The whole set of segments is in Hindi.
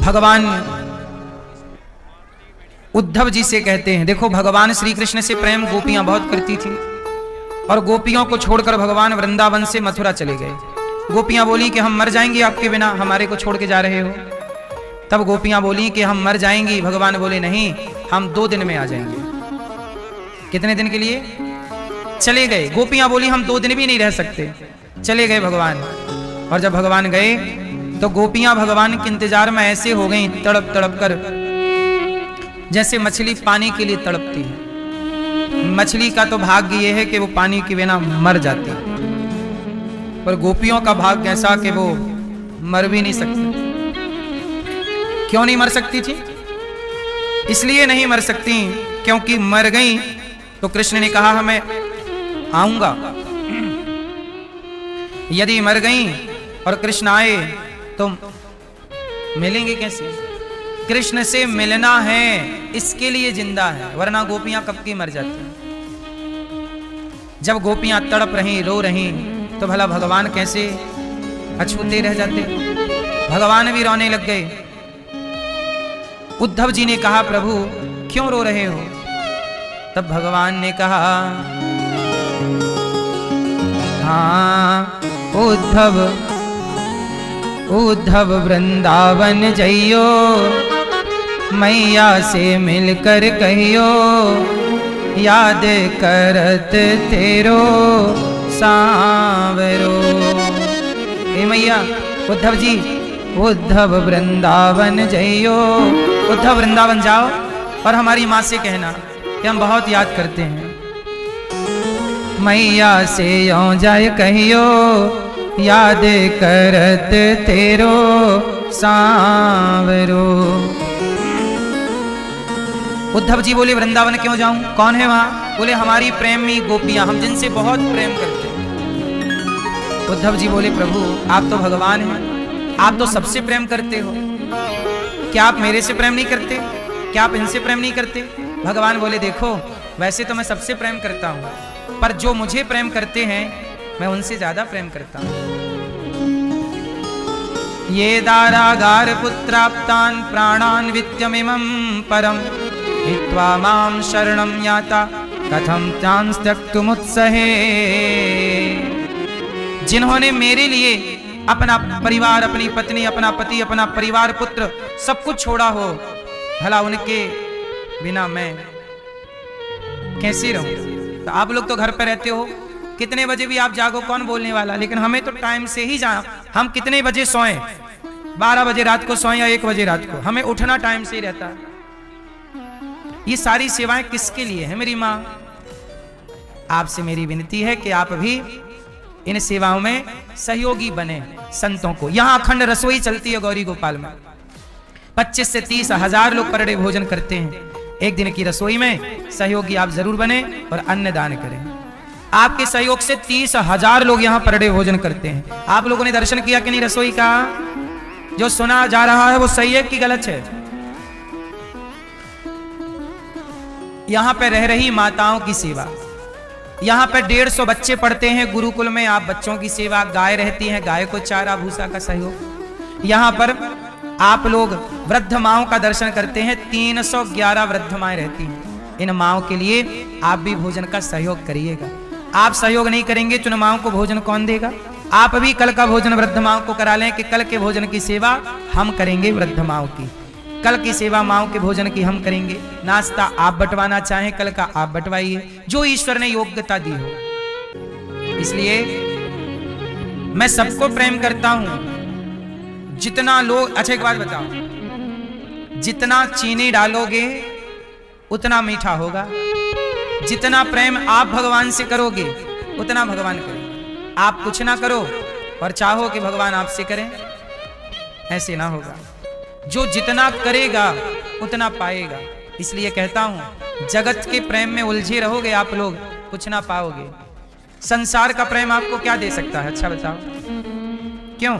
भगवान उद्धव जी से कहते हैं, देखो भगवान श्री कृष्ण से प्रेम गोपियां बहुत करती थी और गोपियों को छोड़कर भगवान वृंदावन से मथुरा चले गए। गोपियां बोली कि हम मर जाएंगी आपके बिना, हमारे को छोड़ के जा रहे हो। तब गोपियां बोली कि हम मर जाएंगी। भगवान बोले नहीं, हम 2 दिन में आ जाएंगे। कितने दिन के लिए? चले गए। गोपियां बोली हम 2 दिन भी नहीं रह सकते। चले गए भगवान। और जब भगवान गए तो गोपियां भगवान के इंतजार में ऐसे हो गई, तड़प तड़प कर, जैसे मछली पानी के लिए तड़पती है। मछली का तो भाग्य यह है कि वो पानी के बिना मर जाती है, पर गोपियों का भाग्य ऐसा कि वो मर भी नहीं सकती। क्यों नहीं मर सकती थी? इसलिए नहीं मर सकती क्योंकि मर गई तो कृष्ण ने कहा मैं आऊंगा। यदि मर गई और कृष्ण आए तो मिलेंगे कैसे? कृष्ण से मिलना है, इसके लिए जिंदा है, वरना गोपियां कब की मर जाती। जब गोपियां तड़प रही, रो रही, तो भला भगवान कैसे अछूते रह जाते? भगवान भी रोने लग गए। उद्धव जी ने कहा प्रभु क्यों रो रहे हो? तब भगवान ने कहा हाँ उद्धव वृंदावन जइयो, मैया से मिलकर कहियो, याद करत तेरो सांवरो। हे मैया, उद्धव जी, उद्धव वृंदावन जइयो, उद्धव वृंदावन जाओ और हमारी माँ से कहना कि हम बहुत याद करते हैं। मैया से यों जाए कहियो, याद करत तेरो सांवरो। उद्धव जी बोले वृंदावन क्यों जाऊं? कौन है वहां? बोले हमारी प्रेमी गोपियां, हम जिनसे बहुत प्रेम करते हैं। उद्धव जी बोले प्रभु आप तो भगवान हैं, आप तो सबसे प्रेम करते हो, क्या आप मेरे से प्रेम नहीं करते? क्या आप इनसे प्रेम नहीं करते? भगवान बोले देखो वैसे तो मैं सबसे प्रेम करता हूं, पर जो मुझे प्रेम करते हैं मैं उनसे ज्यादा प्रेम करता हूं। ये दारागार पुत्राप्तान प्राणान वित्यमिमं परम, हित्वा मां शरणं याता कथं तान् त्यक्तुमुत्सहे। जिन्होंने मेरे लिए अपना परिवार, अपनी पत्नी, अपना पति, अपना परिवार, पुत्र सब कुछ छोड़ा हो, भला उनके बिना मैं कैसे रहूं? तो आप लोग तो घर पे रहते हो, कितने बजे भी आप जागो कौन बोलने वाला, लेकिन हमें तो टाइम से ही जाना। हम कितने बजे सोएं? 12 बजे रात को सोएं या 1 बजे रात को, हमें उठना टाइम से ही रहता है। ये सारी सेवाएं किसके लिए है? मेरी माँ, आपसे मेरी विनती है कि आप भी इन सेवाओं में सहयोगी बने। संतों को यहाँ अखंड रसोई चलती है गौरी गोपाल में, 25 से 30 हजार लोग पर डे भोजन करते हैं। एक दिन की रसोई में सहयोगी आप जरूर बने और अन्नदान करें। आपके सहयोग से 30,000 लोग यहाँ पर डे भोजन करते हैं। आप लोगों ने दर्शन किया कि नहीं रसोई का? जो सुना जा रहा है वो सही है कि गलत है? यहाँ पे रह रही माताओं की सेवा, यहाँ पे 150 बच्चे पढ़ते हैं गुरुकुल में, आप बच्चों की सेवा, गाय रहती हैं, गाय को चारा भूसा का सहयोग। यहाँ पर आप लोग वृद्ध माओं का दर्शन करते हैं, 311 वृद्ध माएं रहती हैं। इन माओं के लिए आप भी भोजन का सहयोग करिएगा। आप सहयोग नहीं करेंगे तो इन माओं को भोजन कौन देगा? आप भी कल का भोजन वृद्ध माओं को करा लें कि कल के भोजन की सेवा हम करेंगे वृद्ध माओं की, कल की सेवा माओं के भोजन की हम करेंगे। नाश्ता आप बंटवाना चाहें कल का आप बंटवाइए, जो ईश्वर ने योग्यता दी हो। इसलिए मैं सबको प्रेम करता हूं। जितना लोग, अच्छा एक बात बताओ, जितना चीनी डालोगे उतना मीठा होगा। जितना प्रेम आप भगवान से करोगे उतना भगवान करेंगे। आप कुछ ना करो और चाहो कि भगवान आपसे करें, ऐसे ना होगा। जो जितना करेगा उतना पाएगा। इसलिए कहता हूं जगत के प्रेम में उलझे रहोगे आप लोग, कुछ ना पाओगे। संसार का प्रेम आपको क्या दे सकता है? अच्छा बताओ, क्यों?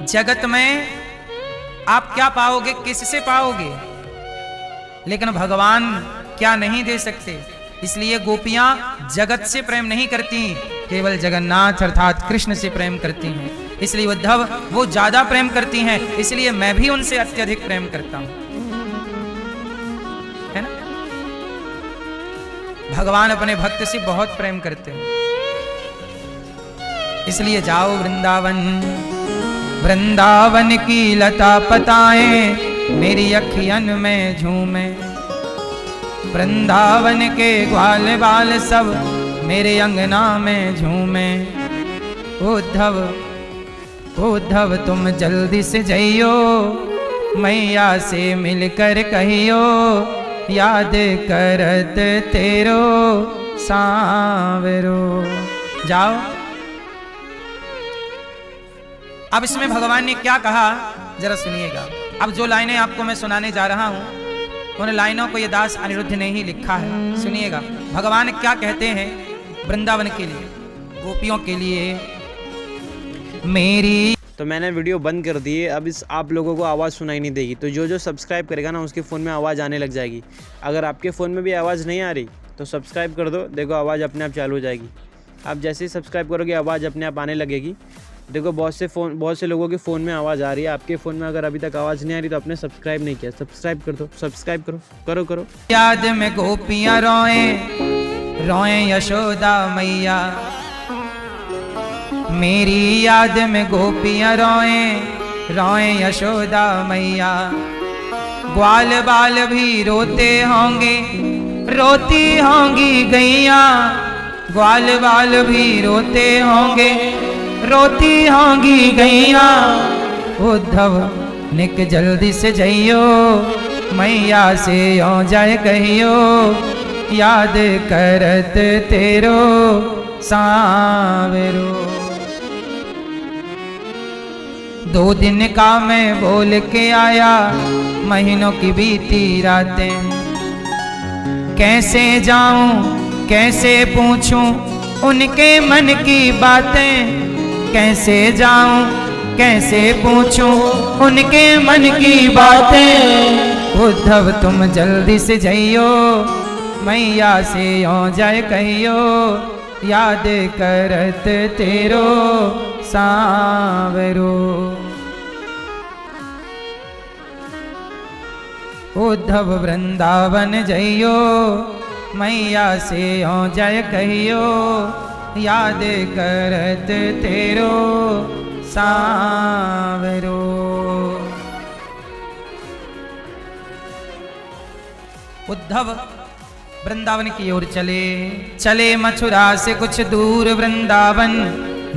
जगत में आप क्या पाओगे? किससे पाओगे? लेकिन भगवान क्या नहीं दे सकते? इसलिए गोपियां जगत से प्रेम नहीं करती, केवल जगन्नाथ अर्थात कृष्ण से प्रेम करती हैं। इसलिए उद्धव वो ज्यादा प्रेम करती हैं, इसलिए मैं भी उनसे अत्यधिक प्रेम करता हूं, है ना। भगवान अपने भक्त से बहुत प्रेम करते हैं। इसलिए जाओ वृंदावन, वृंदावन की लता पताएं मेरी अखियन में झूमे, वृंदावन के ग्वाल बाल सब मेरे अंगना में झूमे। उद्धव उद्धव तुम जल्दी से जइयो, मैया से मिलकर कहियो, याद करत तेरो सांवरो। जाओ। अब इसमें भगवान ने क्या कहा जरा सुनिएगा। अब जो लाइनें आपको मैं सुनाने जा रहा हूं उन लाइनों को ये दास अनिरुद्ध ने ही लिखा है, सुनिएगा। भगवान क्या कहते हैं वृंदावन के लिए, गोपियों के लिए। मेरी तो मैंने वीडियो बंद कर दी है, अब इस आप लोगों को आवाज़ सुनाई नहीं देगी। तो जो जो सब्सक्राइब करेगा ना उसके फ़ोन में आवाज़ आने लग जाएगी। अगर आपके फ़ोन में भी आवाज़ नहीं आ रही तो सब्सक्राइब कर दो, देखो आवाज़ अपने आप चालू हो जाएगी। आप जैसे ही सब्सक्राइब करोगे आवाज़ अपने आप आने लगेगी। देखो बहुत से लोगों के फ़ोन में आवाज़ आ रही है, आपके फ़ोन में अगर अभी तक आवाज़ नहीं आ रही तो आपने सब्सक्राइब नहीं किया, सब्सक्राइब कर दो, सब्सक्राइब करो करो करो। याद में गोपियाँ रोए रोए यशोदा मैया, मेरी याद में गोपियाँ रोए रोए यशोदा मैया। ग्वाल बाल भी रोते होंगे, रोती होंगी गैया, ग्वाल बाल भी रोते होंगे, रोती होंगी गैया। उद्धव निक जल्दी से जइयो, मैया से यो जाए कहियो, याद करत तेरो सांवरो। 2 दिन का मैं बोल के आया, महीनों की बीती रातें, कैसे जाऊं कैसे पूछूं उनके मन की बातें, कैसे जाऊं कैसे पूछूं उनके मन की बातें। उद्धव तुम जल्दी से जइयो, मैया से यो जाए कहियो, याद करत तेरो सांवरो। उद्धव वृंदावन जइयो, मैया से यो जाए कहियो, याद करत तेरो सांवरो। उद्धव वृंदावन की ओर चले, चले मथुरा से कुछ दूर वृंदावन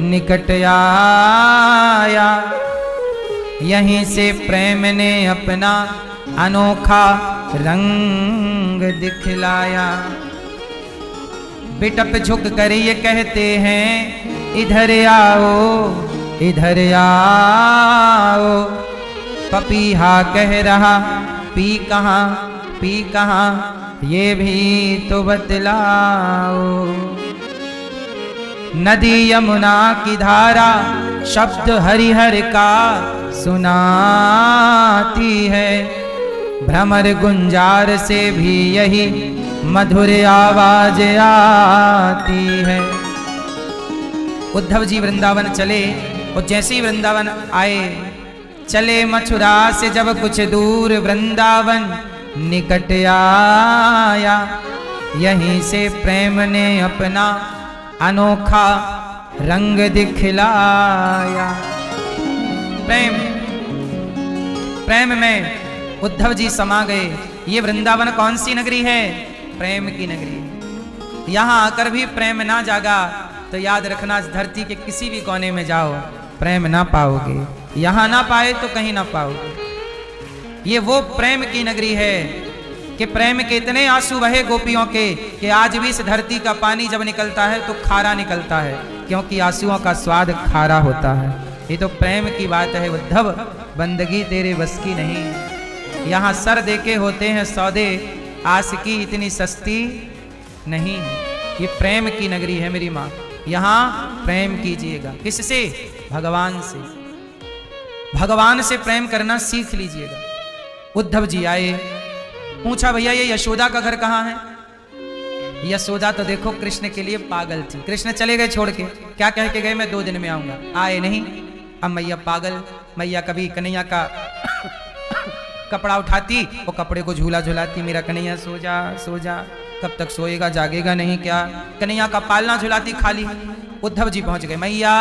निकट आया। यहीं से प्रेम ने अपना अनोखा रंग दिखलाया। बिटप झुक कर ये कहते हैं, इधर आओ इधर आओ। पपीहा कह रहा, पी कहाँ पी कहाँ, ये भी तो बतलाओ। नदी यमुना की धारा शब्द हरिहर का सुनाती है, भ्रमर गुंजार से भी यही मधुर आवाज आती है। उद्धव जी वृंदावन चले और जैसे ही वृंदावन आए, चले मथुरा से जब कुछ दूर वृंदावन निकट आया। यहीं से प्रेम ने अपना अनोखा रंग दिखलाया। प्रेम प्रेम में उद्धव जी समा गए। ये वृंदावन कौन सी नगरी है? प्रेम की नगरी। यहाँ आकर भी प्रेम ना जागा तो याद रखना, इस धरती के किसी भी कोने में जाओ प्रेम ना पाओगे। यहाँ ना पाए तो कहीं ना पाओगे। ये वो प्रेम की नगरी है कि प्रेम के इतने आंसू बहे गोपियों के कि आज भी इस धरती का पानी जब निकलता है तो खारा निकलता है, क्योंकि आंसुओं का स्वाद खारा होता है। ये तो प्रेम की बात है। उद्धव बंदगी तेरे बस की नहीं है। यहाँ सर देके होते हैं सौदे, आशिकी इतनी सस्ती नहीं है। ये प्रेम की नगरी है मेरी माँ। यहाँ प्रेम कीजिएगा। किससे? भगवान से। भगवान से प्रेम करना सीख लीजिएगा। उद्धव जी आए, पूछा भैया ये यशोदा का घर कहाँ है? यशोदा तो देखो कृष्ण के लिए पागल थी। कृष्ण चले गए छोड़ के, क्या कह के गए, मैं 2 दिन में आऊंगा, आए नहीं। अब मैया पागल, मैया कभी कन्हैया का कपड़ा उठाती, वो कपड़े को झूला झुलाती, मेरा कन्हैया सो जा सो जा, कब तक सोएगा, जागेगा नहीं क्या। कन्हैया का पालना झुलाती खाली। उद्धव जी पहुंच गए, मैया।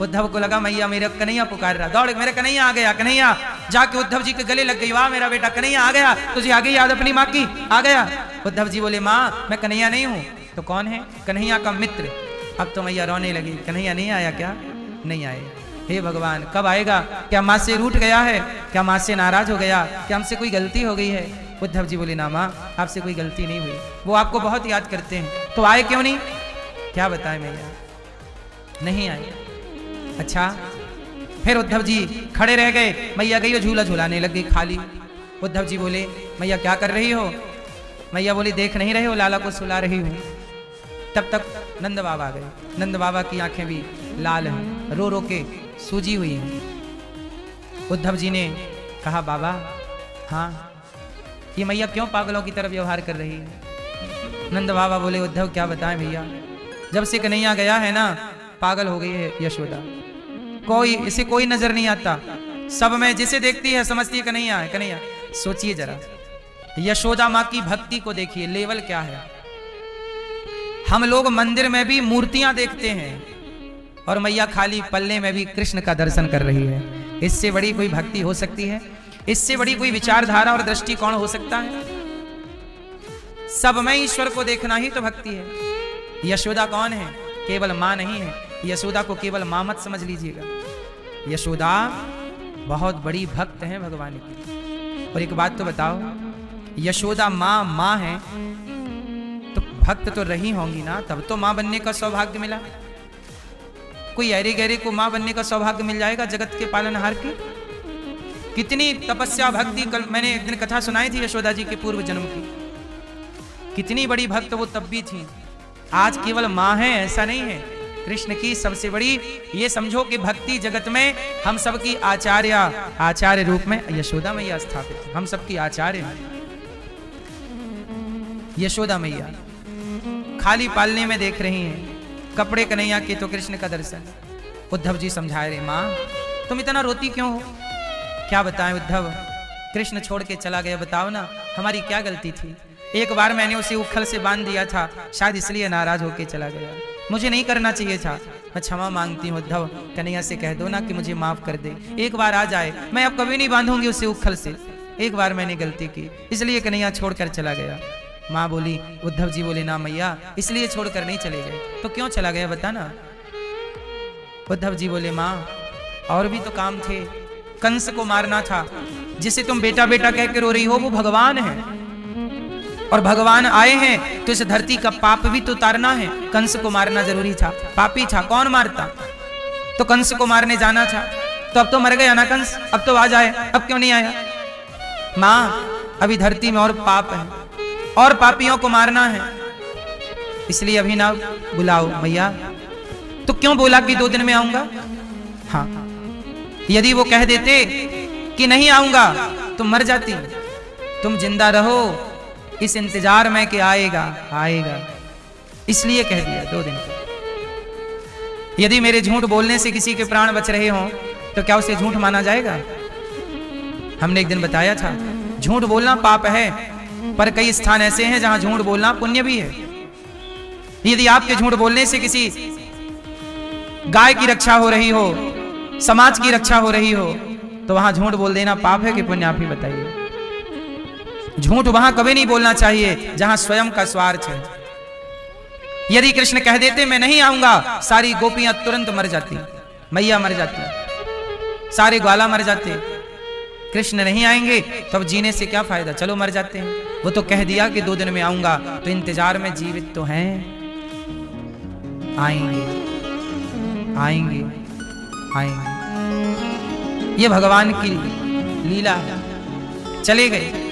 उद्धव को लगा मैया मेरा कन्हैया पुकार रहा, दौड़ मेरा कन्हैया आ गया। कन्हैया जाके उद्धव जी के गले लग गई, वाह मेरा बेटा कन्हैया आ गया, तुझे आ गई याद अपनी माँ की, आ गया। उद्धव जी बोले माँ मैं कन्हैया नहीं हूँ। तो कौन है? कन्हैया का मित्र। अब तो मैया रोने लगी, कन्हैया नहीं आया क्या? नहीं आए। हे भगवान कब आएगा? क्या माँ से रूठ गया है? क्या माँ से नाराज हो गया? क्या हमसे कोई गलती हो गई है? उद्धव जी बोले ना माँ आपसे कोई गलती नहीं हुई, वो आपको बहुत याद करते हैं। तो आए क्यों नहीं? क्या बताएं मैया, नहीं आए। अच्छा, फिर उद्धव जी खड़े रह गए, मैया गई और झूला झूलाने लग गई खाली। उद्धव जी बोले मैया क्या कर रही हो? मैया बोली देख नहीं रहे हो लाला को सुला रही हूँ। तब तक नंद बाबा आ गए। नंद बाबा की आंखें भी लाल हैं, रो रो के सूजी हुई हैं। उद्धव जी ने कहा बाबा हाँ ये मैया क्यों पागलों की तरफ व्यवहार कर रही है? नंद बाबा बोले उद्धव क्या बताएं भैया, जब से कन्हैया गया है ना पागल हो गई है यशोदा, कोई इसे कोई नजर नहीं आता, सब में जिसे देखती है समझती है कन्हैया है कन्हैया। सोचिए जरा यशोदा माँ की भक्ति को देखिए, लेवल क्या है। हम लोग मंदिर में भी मूर्तियां देखते हैं और मैया खाली पल्ले में भी कृष्ण का दर्शन कर रही है। इससे बड़ी कोई भक्ति हो सकती है? इससे बड़ी कोई विचारधारा और दृष्टिकोण हो सकता है? सब में ईश्वर को देखना ही तो भक्ति है। यशोदा कौन है? केवल मां नहीं है। यशोदा को केवल मां मत समझ लीजिएगा, यशोदा बहुत बड़ी भक्त है भगवान की। और एक बात तो बताओ, यशोदा मां है तो भक्त तो रही होंगी ना, तब तो मां बनने का सौभाग्य मिला। कोई ऐरे गहरे को मां बनने का सौभाग्य मिल जाएगा जगत के पालनहार की? कितनी तपस्या भक्ति, कल मैंने एक दिन कथा सुनाई थी यशोदा जी के पूर्व जन्म की, कितनी बड़ी भक्त वो तब भी थी। आज केवल मां है ऐसा नहीं है। कृष्ण की सबसे बड़ी ये समझो कि भक्ति जगत में हम सबकी आचार्य रूप में यशोदा मैया स्थापित है। हम सबकी आचार्य हैं यशोदा मैया। खाली पालने में देख रही हैं, कपड़े कन्हैया के तो कृष्ण का दर्शन। उद्धव जी समझाए रहे माँ तुम इतना रोती क्यों हो? क्या बताएं उद्धव, कृष्ण छोड़ के चला गया, बताओ ना हमारी क्या गलती थी? एक बार मैंने उसे उखल से बांध दिया था, शायद इसलिए नाराज होके चला गया। मुझे नहीं करना चाहिए था, मैं क्षमा मांगती हूँ उद्धव। कन्हैया से कह दो ना कि मुझे माफ कर दे, एक बार आ जाए, मैं अब कभी नहीं बांधूंगी उसे उखल से। एक बार मैंने गलती की इसलिए कन्हैया छोड़कर चला गया। माँ बोली, उद्धव जी बोले ना मैया इसलिए छोड़कर नहीं चले गए। तो क्यों चला गया बता ना? उद्धव जी बोले माँ और भी तो काम थे, कंस को मारना था। जिसे तुम बेटा बेटा कह के रो रही हो वो भगवान है, और भगवान आए हैं तो इस धरती का पाप भी तो उतारना है। कंस को मारना जरूरी था, पापी था, कौन मारता? तो कंस को मारने जाना था, तो अब तो मर गया ना कंस, अब तो आ जाए, अब क्यों नहीं आया? माँ अभी धरती में और पाप है और पापियों को मारना है, इसलिए अभी ना बुलाओ। मैया तो क्यों बोला कि 2 दिन में आऊंगा? हाँ यदि वो कह देते कि नहीं आऊंगा तो मर जाती। तुम जिंदा रहो इस इंतजार में कि आएगा आएगा, इसलिए कह दिया 2 दिन का। यदि मेरे झूठ बोलने से किसी के प्राण बच रहे हों तो क्या उसे झूठ माना जाएगा? हमने एक दिन बताया था झूठ बोलना पाप है, पर कई स्थान ऐसे हैं जहां झूठ बोलना पुण्य भी है। यदि आपके झूठ बोलने से किसी गाय की रक्षा हो रही हो, समाज की रक्षा हो रही हो, तो वहां झूठ बोल देना पाप है कि पुण्य? आप ही बताइए। झूठ वहां कभी नहीं बोलना चाहिए जहां स्वयं का स्वार्थ है। यदि कृष्ण कह देते मैं नहीं आऊंगा, सारी गोपियां तुरंत मर जाती, मैया मर जाती, सारे ग्वाला मर जाते। कृष्ण नहीं आएंगे तो अब जीने से क्या फायदा, चलो मर जाते हैं। वो तो कह दिया कि 2 दिन में आऊंगा, तो इंतजार में जीवित तो हैं, आएंगे आएंगे आएंगे। ये भगवान की लीला है। चले गए।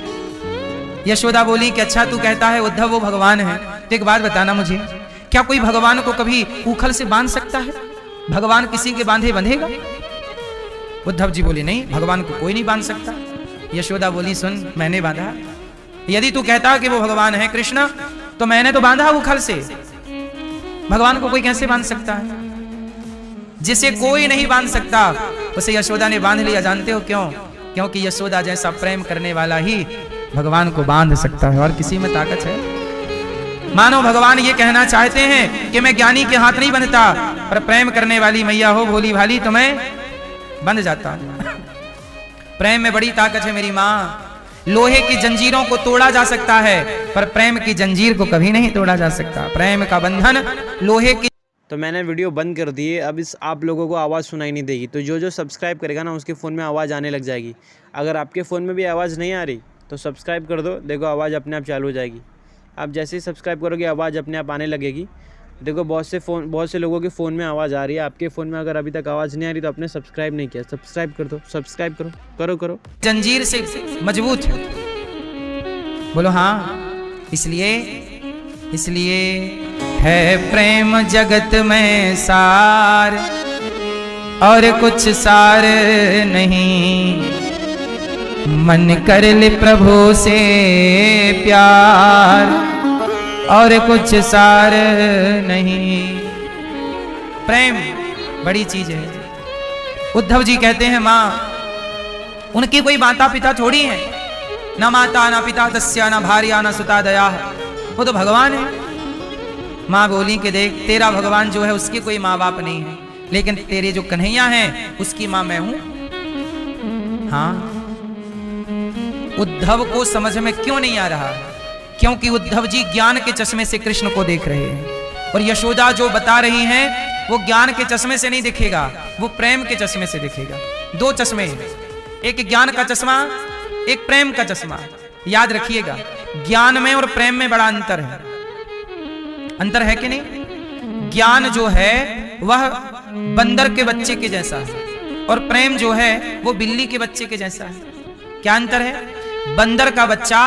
यशोदा बोली कि अच्छा तू कहता है उद्धव वो भगवान है, तो एक बात बताना मुझे, क्या कोई भगवान को कभी उखल से बांध सकता है? भगवान किसी के बांधे बंधेगा? उद्धव जी बोले नहीं, भगवान को कोई नहीं बांध सकता। यशोदा बोली सुन मैंने बांधा। यदि तू कहता कि वो भगवान है कृष्ण, तो तो मैंने तो बांधा उखल से, भगवान को कोई कैसे बांध सकता है? जिसे कोई नहीं बांध सकता उसे यशोदा ने बांध लिया। जानते हो क्यों? क्योंकि यशोदा जैसा प्रेम करने वाला ही भगवान को बांध सकता है, और किसी में ताकत है? मानो भगवान ये कहना चाहते हैं कि मैं ज्ञानी के हाथ नहीं बनता, पर प्रेम करने वाली मैया हो भोली भाली तो मैं बंध जाता। प्रेम में बड़ी ताकत है मेरी माँ। लोहे की जंजीरों को तोड़ा जा सकता है, पर प्रेम की जंजीर को कभी नहीं तोड़ा जा सकता। प्रेम का बंधन लोहे की। तो मैंने वीडियो बंद कर दी है। अब इस आप लोगों को आवाज़ सुनाई नहीं देगी, तो जो जो सब्सक्राइब करेगा ना उसके फ़ोन में आवाज़ आने लग जाएगी। अगर आपके फ़ोन में भी आवाज़ नहीं आ रही तो सब्सक्राइब कर दो, देखो आवाज़ अपने आप चालू हो जाएगी। आप जैसे ही सब्सक्राइब करोगे आवाज़ अपने आप आने लगेगी। देखो बहुत से लोगों के फ़ोन में आवाज़ आ रही है, आपके फ़ोन में अगर अभी तक आवाज़ नहीं आ रही तो आपने सब्सक्राइब नहीं किया, सब्सक्राइब कर दो, सब्सक्राइब करो। जंजीर से मजबूत है। बोलो हाँ। इसलिए है प्रेम जगत में सार, और कुछ सार नहीं। मन कर ले प्रभु से प्यार, और कुछ सार नहीं। प्रेम बड़ी चीज है। उद्धव जी कहते हैं माँ, उनके कोई माता पिता थोड़ी हैं, ना माता ना पिता तस्या, ना भार्या ना सुता दया, वो तो भगवान है। माँ बोली कि देख, तेरा भगवान जो है उसके कोई माँ बाप नहीं है, लेकिन तेरे जो कन्हैया हैं उसकी माँ मैं हूं। हाँ, उद्धव को समझ में क्यों नहीं आ रहा? क्योंकि उद्धव जी ज्ञान के चश्मे से कृष्ण को देख रहे हैं, और यशोदा जो बता रही हैं वो ज्ञान के चश्मे से नहीं दिखेगा, वो प्रेम के चश्मे से दिखेगा। दो चश्मे हैं, एक ज्ञान का चश्मा, एक प्रेम का चश्मा। याद रखिएगा, ज्ञान में और प्रेम में बड़ा अंतर है। अंतर है कि नहीं? ज्ञान जो है वह बंदर के बच्चे के जैसा है, और प्रेम जो है वो बिल्ली के बच्चे के जैसा है। क्या अंतर है? बंदर का बच्चा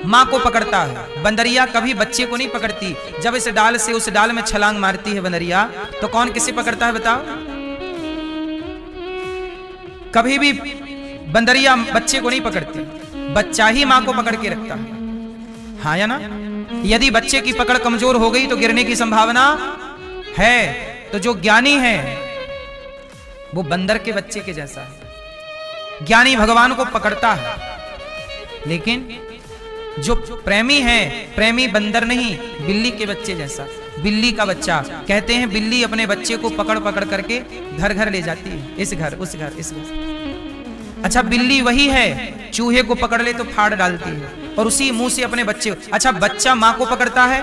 माँ को पकड़ता है, बंदरिया कभी बच्चे को नहीं पकड़ती। जब इस डाल से उस डाल में छलांग मारती है बंदरिया, तो कौन किसे पकड़ता है बताओ? कभी भी बंदरिया बच्चे को नहीं पकड़ती, बच्चा ही माँ को पकड़ के रखता है। हाँ या ना? यदि बच्चे की पकड़ कमजोर हो गई तो गिरने की संभावना है। तो जो ज्ञानी है वो बंदर के बच्चे के जैसा है। ज्ञानी भगवान को पकड़ता है, लेकिन जो प्रेमी है, प्रेमी बंदर नहीं, बिल्ली के बच्चे जैसा। बिल्ली का बच्चा, कहते हैं बिल्ली अपने बच्चे को पकड़ पकड़ करके घर घर ले जाती है, इस घर उस घर इस घर। अच्छा, बिल्ली वही है, चूहे को पकड़ ले तो फाड़ डालती है, और उसी मुंह से अपने बच्चे। अच्छा, बच्चा माँ को पकड़ता है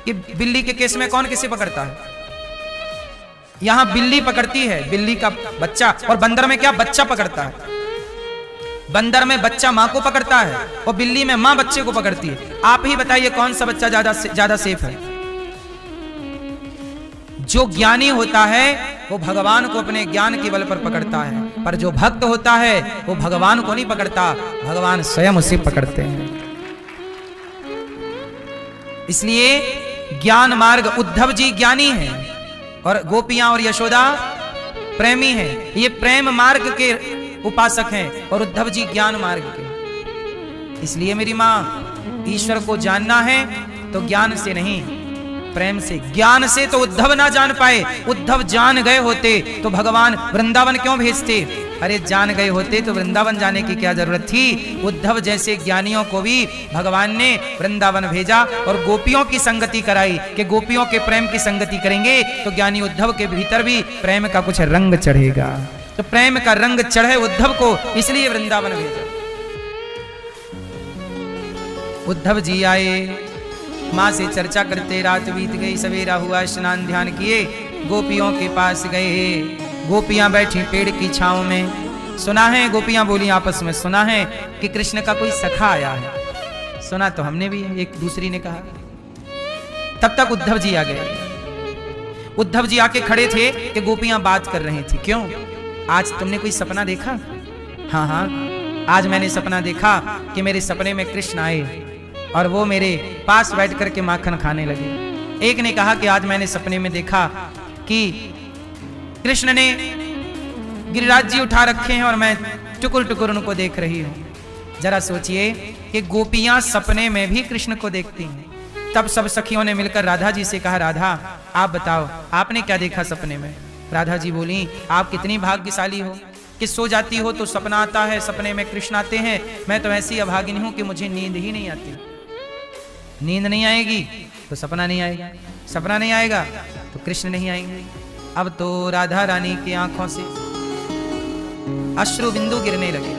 कि बिल्ली के केस में कौन किसे पकड़ता है? यहां बिल्ली पकड़ती है बिल्ली का बच्चा, और बंदर में क्या? बच्चा पकड़ता है। बंदर में बच्चा माँ को पकड़ता है, और बिल्ली में माँ बच्चे को पकड़ती है। आप ही बताइए कौन सा बच्चा ज्यादा सेफ है? जो ज्ञानी होता है वो भगवान को अपने ज्ञान के बल पर पकड़ता है, पर जो भक्त होता है वो भगवान को नहीं पकड़ता, भगवान स्वयं उसे पकड़ते हैं। इसलिए ज्ञान मार्ग, उद्धव जी ज्ञानी हैं और गोपियां और यशोदा प्रेमी हैं। ये प्रेम मार्ग के उपासक हैं और उद्धव जी ज्ञान मार्ग के। इसलिए मेरी मां, ईश्वर को जानना है तो ज्ञान से नहीं, प्रेम से। ज्ञान से तो उद्धव ना जान पाए। उद्धव जान गए होते तो भगवान वृंदावन क्यों भेजते? अरे जान गए होते तो वृंदावन जाने की क्या जरूरत थी? उद्धव जैसे ज्ञानियों को भी भगवान ने वृंदावन भेजा और गोपियों की संगति कराई कि गोपियों के प्रेम की संगति करेंगे तो ज्ञानी उद्धव के भीतर भी प्रेम का कुछ रंग चढ़ेगा। तो प्रेम का रंग चढ़े उद्धव को, इसलिए वृंदावन भेजा। उद्धव जी आए, माँ से चर्चा करते रात बीत गई, सवेरा हुआ, स्नान ध्यान किए, गोपियों के पास गए। गोपियां बैठी पेड़ की छांव में। सुना है, गोपियां बोली आपस में, सुना है कि कृष्ण का कोई सखा आया है। सुना तो हमने भी, एक दूसरी ने कहा। तब तक उद्धव जी आ गए। उद्धव जी आके खड़े थे कि गोपियां बात कर रही थी। क्यों? आज तुमने कोई सपना देखा? हाँ हाँ, आज मैंने सपना देखा कि मेरे सपने में कृष्ण आए और वो मेरे पास बैठ करके माखन खाने लगे। एक ने कहा कि आज मैंने सपने में देखा कि कृष्ण ने गिरिराज जी उठा रखे हैं और मैं टुकुर टुकुर उनको देख रही हूं। जरा सोचिए कि गोपियां सपने में भी कृष्ण को देखती हैं। तब सब सखियों ने मिलकर राधा जी से कहा, राधा आप बताओ आपने क्या देखा सपने में। राधा जी बोली, आप कितनी भाग्यशाली हो कि सो जाती हो तो सपना आता है, सपने में कृष्ण आते हैं। मैं तो ऐसी अभागिनी हूं कि मुझे नींद ही नहीं आती। नींद नहीं आएगी तो सपना नहीं आएगा, सपना नहीं आएगा तो कृष्ण नहीं आएंगे। अब तो राधा रानी की आंखों से अश्रु बिंदु गिरने लगे।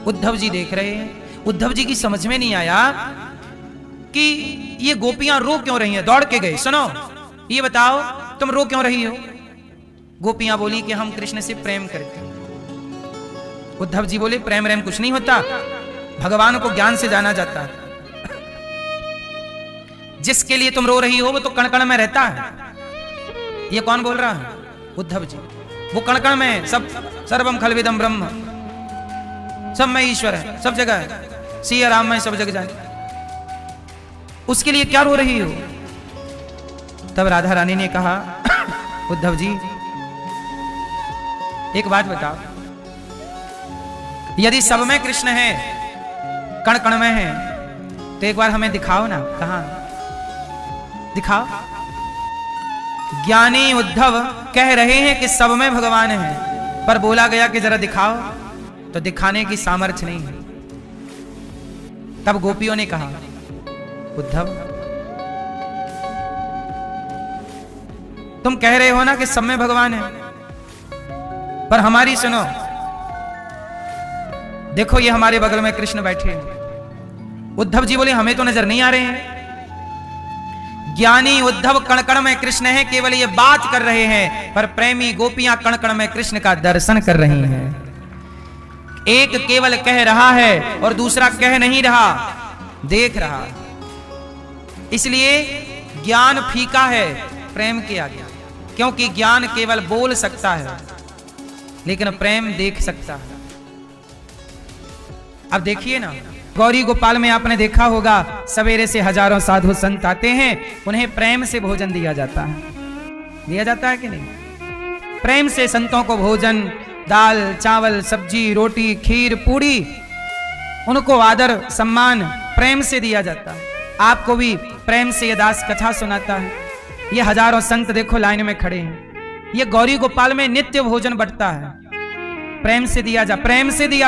उद्धव जी देख रहे हैं। उद्धव जी की समझ में नहीं आया कि ये गोपियां रो क्यों रही हैं। दौड़ के गए, सुनो ये बताओ तुम रो क्यों रही हो। गोपियां बोली कि हम कृष्ण से प्रेम करते हैं। उद्धव जी बोले, प्रेम रेम कुछ नहीं होता, भगवान को ज्ञान से जाना जाता है। जिसके लिए तुम रो रही हो वो तो कण कण में रहता है। ये कौन बोल रहा है? उद्धव जी। वो कण कण में सब, सर्वम खलविदम ब्रह्म, सब में ईश्वर है, सब जगह है, सिया राम में सब जगह जाने। उसके लिए क्या रो रही हो? तब राधा रानी ने कहा, उद्धव जी एक बात बताओ, यदि सब में कृष्ण है, कण कण में है, तो एक बार हमें दिखाओ ना, कहां दिखाओ। ज्ञानी उद्धव कह रहे हैं कि सब में भगवान है, पर बोला गया कि जरा दिखाओ, तो दिखाने की सामर्थ्य नहीं है। तब गोपियों ने कहा, उद्धव तुम कह रहे हो ना कि सब में भगवान है, पर हमारी सुनो, देखो ये हमारे बगल में कृष्ण बैठे हैं। उद्धव जी बोले, हमें तो नजर नहीं आ रहे हैं। ज्ञानी उद्धव कण कण में कृष्ण है, केवल ये बात कर रहे हैं, पर प्रेमी गोपियां कण कण में कृष्ण का दर्शन कर रही हैं। एक केवल कह रहा है और दूसरा कह नहीं रहा, देख रहा है। इसलिए ज्ञान फीका है प्रेम के आगे, क्योंकि ज्ञान केवल बोल सकता है, लेकिन प्रेम देख सकता है। अब देखिए ना, गौरी गोपाल में आपने देखा होगा, सवेरे से हजारों साधु संत आते हैं, उन्हें प्रेम से भोजन दिया जाता है। दिया जाता है कि नहीं? प्रेम से संतों को भोजन, दाल चावल सब्जी रोटी खीर पूड़ी, उनको आदर सम्मान प्रेम से दिया जाता है। आपको भी प्रेम से ये दास कथा सुनाता है। ये हजारों संत देखो लाइन में खड़े हैं। ये गौरी गोपाल में नित्य भोजन बंटता है, प्रेम से दिया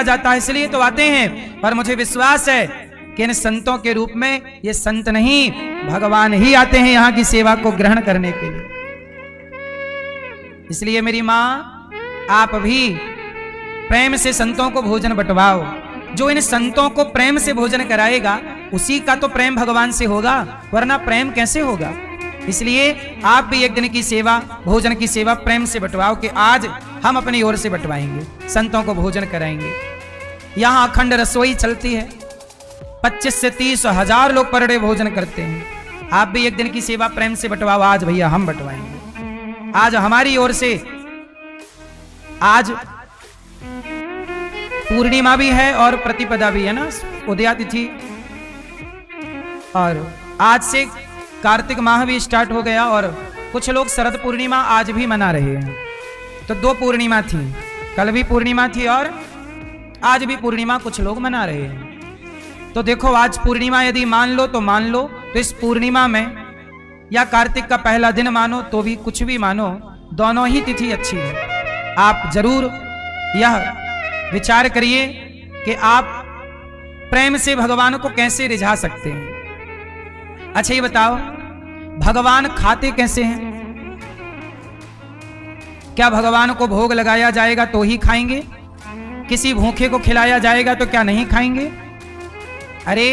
जाता है, इसलिए तो आते हैं। पर मुझे विश्वास है कि इन संतों के रूप में ये संत नहीं, भगवान ही आते हैं यहाँ की सेवा को ग्रहण करने के लिए। इसलिए मेरी मां, आप भी प्रेम से संतों को भोजन बंटवाओ। जो इन संतों को प्रेम से भोजन कराएगा, उसी का तो प्रेम भगवान से होगा, वरना प्रेम कैसे होगा। इसलिए आप भी एक दिन की सेवा, भोजन की सेवा प्रेम से बंटवाओ कि आज हम अपनी ओर से बंटवाएंगे, संतों को भोजन कराएंगे। यहाँ अखंड रसोई चलती है, 25 से 30 हजार लोग पर डे भोजन करते हैं। आप भी एक दिन की सेवा प्रेम से बंटवाओ। आज भैया हम बंटवाएंगे, आज हमारी ओर से। आज पूर्णिमा भी है और प्रतिपदा भी है ना, उदया तिथि, और आज से कार्तिक माह भी स्टार्ट हो गया, और कुछ लोग शरद पूर्णिमा आज भी मना रहे हैं। तो 2 पूर्णिमा थी, कल भी पूर्णिमा थी और आज भी पूर्णिमा कुछ लोग मना रहे हैं। तो देखो, आज पूर्णिमा यदि मान लो तो मान लो, तो इस पूर्णिमा में या कार्तिक का पहला दिन मानो तो भी, कुछ भी मानो, दोनों ही तिथि अच्छी है। आप जरूर यह विचार करिए कि आप प्रेम से भगवान को कैसे रिझा सकते हैं। अच्छा ये बताओ, भगवान खाते कैसे हैं? क्या भगवान को भोग लगाया जाएगा तो ही खाएंगे? किसी भूखे को खिलाया जाएगा तो क्या नहीं खाएंगे? अरे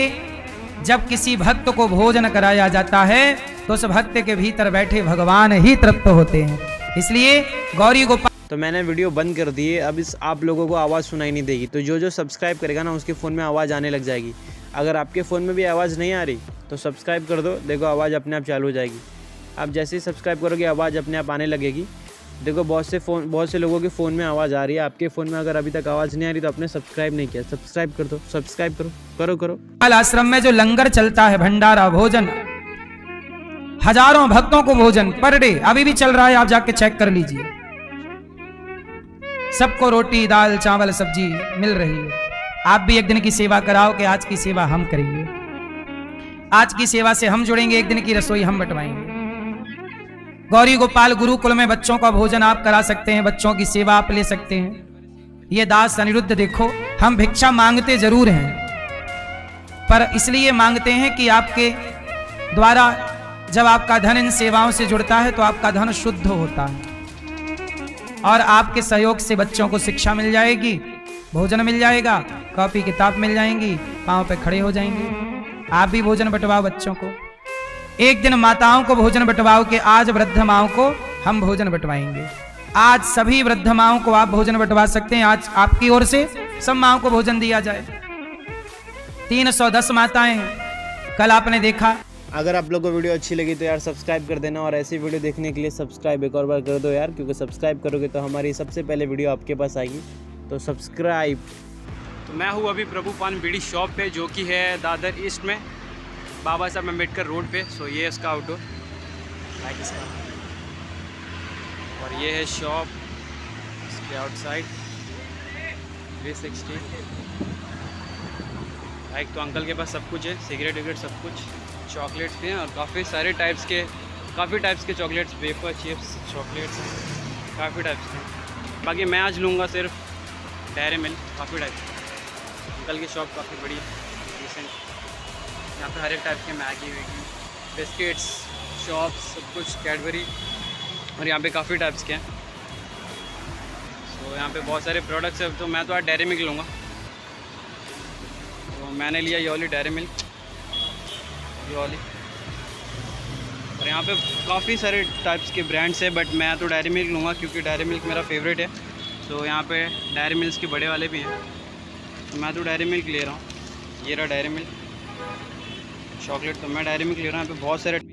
जब किसी भक्त को भोजन कराया जाता है तो उस भक्त के भीतर बैठे भगवान ही तृप्त होते हैं। इसलिए गौरी गोपाल। तो मैंने वीडियो बंद कर दी है, अब इस आप लोगों को आवाज़ सुनाई नहीं देगी। तो जो सब्सक्राइब करेगा ना, उसके फ़ोन में आवाज़ आने लग जाएगी। अगर आपके फ़ोन में भी आवाज़ नहीं आ रही तो सब्सक्राइब कर दो, देखो आवाज़ अपने आप चालू हो जाएगी। आप जैसे ही सब्सक्राइब करोगे आवाज़ अपने आप आने लगेगी। देखो बहुत से लोगों के फ़ोन में आवाज़ आ रही है, आपके फ़ोन में अगर अभी तक आवाज़ नहीं आ रही तो आपने सब्सक्राइब नहीं किया, सब्सक्राइब कर दो, सब्सक्राइब करो। आश्रम में जो लंगर चलता है, भंडारा भोजन, हजारों भक्तों को भोजन पर डे अभी भी चल रहा है, आप जाके चेक कर लीजिए। सबको रोटी दाल चावल सब्जी मिल रही है। आप भी एक दिन की सेवा कराओ कि आज की सेवा हम करेंगे। आज की सेवा से हम जुड़ेंगे, एक दिन की रसोई हम बंटवाएंगे। गौरी गोपाल गुरुकुल में बच्चों का भोजन आप करा सकते हैं, बच्चों की सेवा आप ले सकते हैं। ये दास अनिरुद्ध देखो, हम भिक्षा मांगते जरूर हैं, पर इसलिए मांगते हैं कि आपके द्वारा जब आपका धन इन सेवाओं से जुड़ता है तो आपका धन शुद्ध होता है और आपके सहयोग से बच्चों को शिक्षा मिल जाएगी, भोजन मिल जाएगा, कॉपी किताब मिल जाएंगी, पांव पे खड़े हो जाएंगे। आप भी भोजन बंटवाओ बच्चों को, एक दिन माताओं को भोजन बंटवाओ कि आज वृद्ध माओं को हम भोजन बंटवाएंगे। आज सभी वृद्ध माओं को आप भोजन बंटवा सकते हैं, आज आपकी ओर से सब माओं को भोजन दिया जाए। 310 माताएं हैं, कल आपने देखा। अगर आप लोगों को वीडियो अच्छी लगी तो यार सब्सक्राइब कर देना, और ऐसी वीडियो देखने के लिए सब्सक्राइब एक और बार कर दो यार, क्योंकि सब्सक्राइब करोगे तो हमारी सबसे पहले वीडियो आपके पास आएगी, तो सब्सक्राइब। तो मैं हूँ अभी प्रभु पान बीड़ी शॉप पे, जो कि है दादर ईस्ट में, बाबा साहब अम्बेडकर रोड पे। सो ये इसका आउटडोर लाइक इसका, और ये है शॉप इसके आउटसाइड 360 लाइक। तो अंकल के पास सब कुछ है, सिगरेट विगरेट सब कुछ, चॉकलेट्स भी हैं और काफ़ी टाइप्स के चॉकलेट्स, वेफर चिप्स चॉकलेट्स हैं, काफ़ी टाइप्स के। बाकी मैं आज लूँगा सिर्फ डेयरी मिल्क, काफ़ी टाइप। अंकल की शॉप काफ़ी बड़ी डिसेंट, यहाँ पे हर एक टाइप के मैगी वैगी बिस्किट्स शॉप्स सब कुछ, कैडबरी, और यहाँ पे काफ़ी टाइप्स के हैं। तो यहाँ पे बहुत सारे प्रोडक्ट्स हैं। तो मैं तो आज डेयरी मिल्क लूँगा, तो मैंने लिया ये वाली डेयरी मिल्क, ये वाली। और यहाँ पे काफ़ी सारे टाइप्स के ब्रांड्स हैं, बट मैं तो डेयरी मिल्क लूँगा क्योंकि डेयरी मिल्क मेरा फेवरेट है। तो यहाँ पे डेयरी मिल्क के बड़े वाले भी हैं, तो मैं तो डेयरी मिल्क ले रहा हूँ। ये रहा डेयरी मिल्क चॉकलेट, तो मैं डेयरी मिल्क ले रहा हूँ। यहाँ पे बहुत सारे